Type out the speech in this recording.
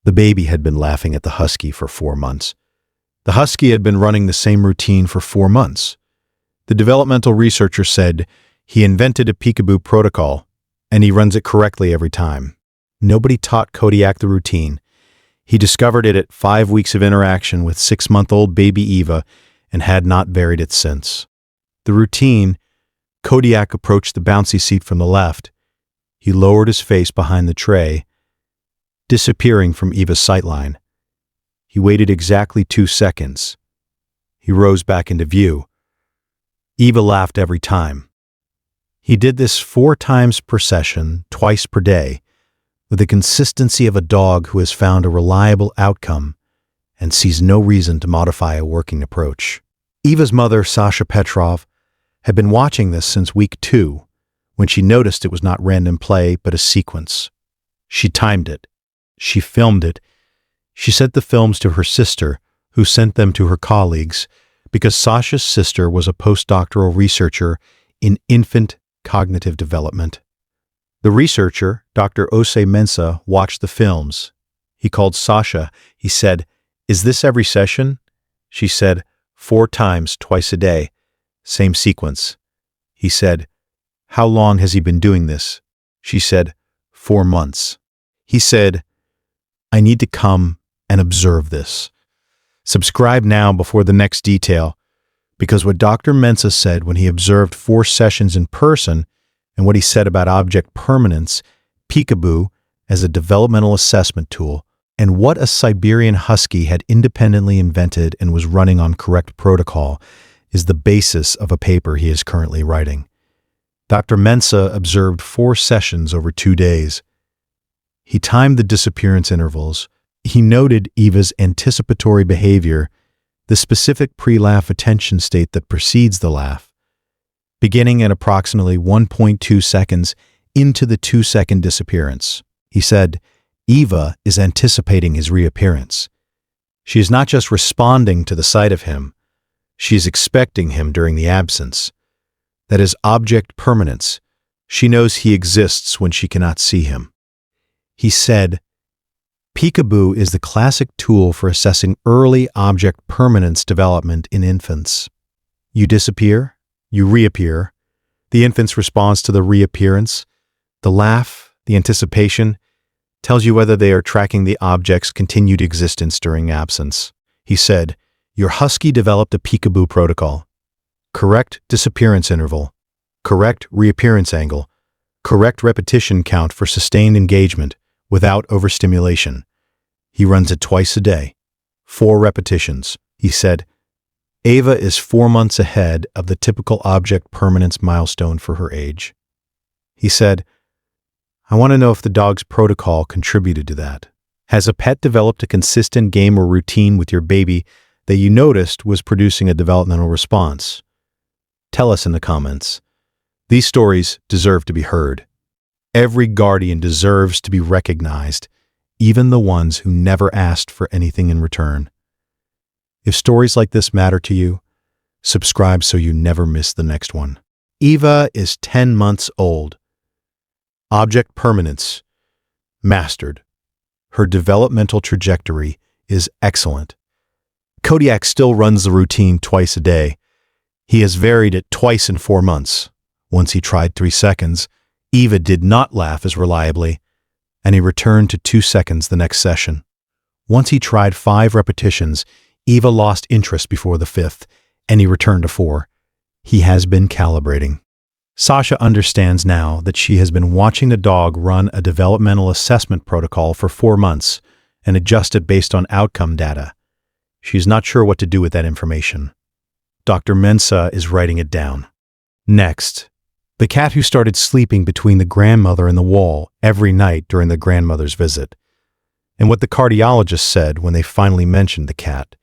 The baby had been laughing at the husky for 4 months. The husky had been running the same routine for 4 months. The developmental researcher said he invented a peekaboo protocol, and he runs it correctly every time. Nobody taught Kodiak the routine. He discovered it at 5 weeks of interaction with 6-month-old baby Eva and had not varied it since. The routine: Kodiak approached the bouncy seat from the left. He lowered his face behind the tray, disappearing from Eva's sightline. He waited exactly 2 seconds. He rose back into view. Eva laughed every time. He did this 4 times per session, twice per day, with the consistency of a dog who has found a reliable outcome and sees no reason to modify a working approach. Eva's mother, Sasha, had been watching this since week 2, when she noticed it was not random play but a sequence. She timed it. She filmed it. She sent the films to her sister, who sent them to her colleagues, because Sasha's sister was a postdoctoral researcher in infant cognitive development. The researcher, Dr. Mensah, watched the films. He called Sasha. He said, "Is this every session?" She said, 4 times, twice a day. Same sequence. He said, "How long has he been doing this?" She said, 4 months. He said, "I need to come and observe this." Subscribe now before the next detail, because what Dr. Mensah said when he observed 4 sessions in person and what he said about object permanence, peekaboo, as a developmental assessment tool, and what a Siberian Husky had independently invented and was running on correct protocol is the basis of a paper he is currently writing. Dr. Mensah observed 4 sessions over 2 days. He timed the disappearance intervals. He noted Eva's anticipatory behavior, the specific pre-laugh attention state that precedes the laugh, beginning at approximately 1.2 seconds into the 2-second disappearance. He said, Eva is anticipating his reappearance. She is not just responding to the sight of him, she is expecting him during the absence. That is object permanence. She knows he exists when she cannot see him. He said, peekaboo is the classic tool for assessing early object permanence development in infants. You disappear, you reappear. The infant's response to the reappearance, the laugh, the anticipation, tells you whether they are tracking the object's continued existence during absence. He said, your husky developed a peekaboo protocol. Correct disappearance interval, correct reappearance angle, correct repetition count for sustained engagement without overstimulation. He runs it twice a day, 4 repetitions. He said, Ava is 4 months ahead of the typical object permanence milestone for her age. He said, I want to know if the dog's protocol contributed to that. Has a pet developed a consistent game or routine with your baby that you noticed was producing a developmental response? Tell us in the comments. These stories deserve to be heard. Every guardian deserves to be recognized, even the ones who never asked for anything in return. If stories like this matter to you, subscribe so you never miss the next one. Eva is 10 months old. Object permanence, mastered. Her developmental trajectory is excellent. Kodiak still runs the routine twice a day. He has varied it twice in 4 months. Once he tried 3 seconds, Eva did not laugh as reliably, and he returned to 2 seconds the next session. Once he tried 5 repetitions, Eva lost interest before the 5th, and he returned to 4. He has been calibrating. Sasha understands now that she has been watching the dog run a developmental assessment protocol for 4 months and adjust it based on outcome data. She is not sure what to do with that information. Dr. Mensah is writing it down. Next, the cat who started sleeping between the grandmother and the wall every night during the grandmother's visit, and what the cardiologist said when they finally mentioned the cat.